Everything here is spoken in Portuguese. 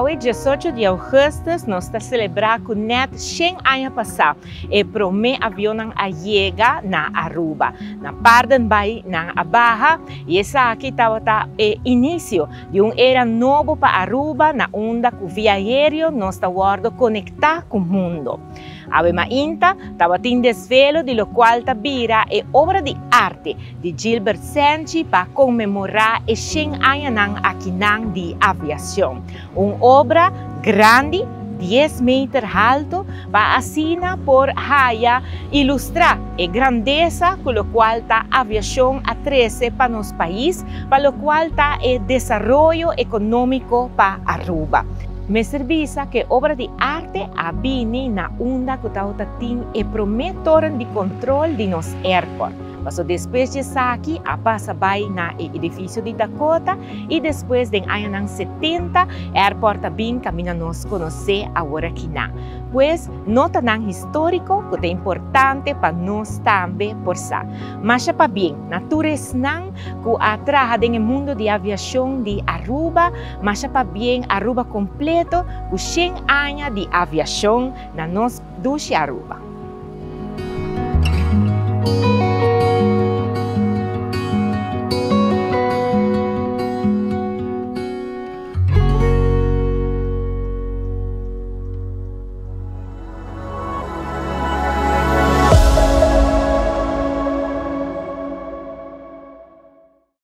Hoje, 18 de agosto, nós estamos celebrando net 100 anos passados e para o meu avião chega na Aruba. Na parte vai na Barra e essa aqui estava o início de uma era nova para Aruba, na onda que o viajeiro nós estamos conectar com o mundo. A ainda estava em desvelo de lo qual vira é obra de arte de Gilbert Senchi para comemorar os 100 anos aqui de aviação. Uma obra grande, 10 metros alto, para assim por Haya ilustrar a grandeza com a qual a aviação atrece para nosso país, para o qual está o desenvolvimento econômico para Aruba. Me serviça que obra de arte abini na onda que está tem e prometor de controle de nos airport. Passo depois de aqui, a passa vai na edifício de Dakota e depois de anos 70, airport bem caminha nos conhecer agora aqui na. Pois nota nang histórico que é importante para nós também por sa. Mas para bem, natureza nang que atraha no mundo de aviação de Aruba, mas para bem Aruba completo, com 100 anos de aviação na nos duche Aruba.